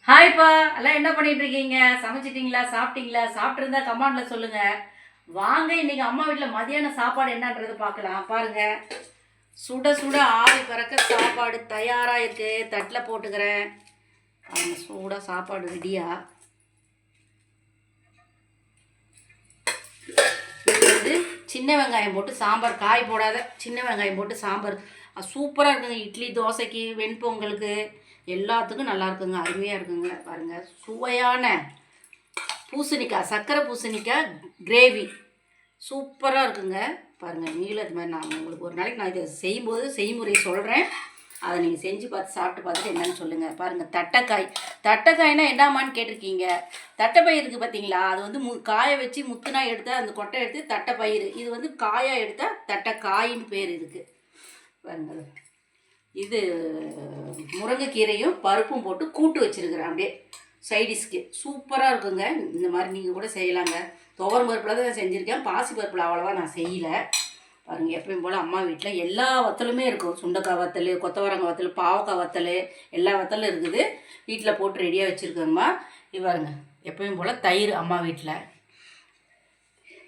ஹாய்ப்பா, எல்லாம் என்ன பண்ணிட்டு இருக்கீங்க? சமைச்சிட்டீங்களா? சாப்பிட்டீங்களா? சாப்பிட்டிருந்தா கமெண்ட்ல சொல்லுங்க. வாங்க இன்னைக்கு அம்மா வீட்டில் மதியான சாப்பாடு என்னன்றது பார்க்கலாம். பாருங்க, சுட சுட ஆவி பறக்க சாப்பாடு தயாரா இருக்கு. தட்டில் போட்டுக்கிறேன். பாருங்க, சூட சாப்பாடு ரெடியா. இது வந்து சின்ன வெங்காயம் போட்டு சாம்பார், காய் போடாத சின்ன வெங்காயம் போட்டு சாம்பார் சூப்பராக இருக்குங்க. இட்லி, தோசைக்கு, வெண்பொங்கலுக்கு எல்லாத்துக்கும் நல்லா இருக்குங்க. அருமையாக இருக்குங்க. பாருங்கள், சுவையான பூசணிக்காய், சர்க்கரை பூசணிக்காய் கிரேவி சூப்பராக இருக்குங்க. பாருங்கள், நீங்களும் இது மாதிரி நான் உங்களுக்கு ஒரு நாளைக்கு நான் இதை செய்யும்போது செய்முறை சொல்கிறேன். அதை நீங்கள் செஞ்சு பார்த்து சாப்பிட்டு பார்த்துட்டு என்னென்னு சொல்லுங்கள். பாருங்கள், தட்டைக்காய்னா என்னமான்னு கேட்டிருக்கீங்க. தட்டைப்பயிர் இருக்குது பார்த்தீங்களா, அது வந்து காய வச்சு முத்துனா எடுத்தால் அந்த கொட்டை எடுத்து தட்டைப்பயிர். இது வந்து காயாக எடுத்தால் தட்டைக்காயின்னு பேர் இதுக்கு. பாருங்கள், இது முருங்கைக்கீரையும் பருப்பும் போட்டு கூட்டு வச்சுருக்கிறேன். அப்படியே சைடிஷ்க்கு சூப்பராக இருக்குங்க. இந்த மாதிரி நீங்கள் கூட செய்யலாங்க. துவரம் பருப்பில் தான் செஞ்சுருக்கேன், பாசி பருப்பில் அவ்வளோவா நான் செய்யலை. பாருங்கள், எப்பயும் போல் அம்மா வீட்டில் எல்லா வத்தலுமே இருக்கும். சுண்டைக்காய் வத்தல், கொத்தவரங்காய் வத்தல், பாவக்காய் வத்தல், எல்லா வத்தலும் இருக்குது. வீட்டில் போட்டு ரெடியாக வச்சுருக்கோங்கம்மா. இது பாருங்க, எப்பயும் போல் தயிர் அம்மா வீட்டில்.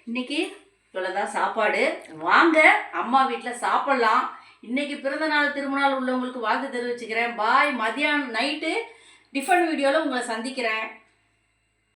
இன்றைக்கி இவ்வளோதான் சாப்பாடு. வாங்க அம்மா வீட்டில் சாப்பிட்லாம். இன்றைக்கி பிறந்த நாள் திருமணம் உள்ளவங்களுக்கு வாழ்த்து தெரிவிச்சுக்கிறேன். பாய். மதியானம் நைட்டு டிஃபன் வீடியோவில் உங்களை சந்திக்கிறேன்.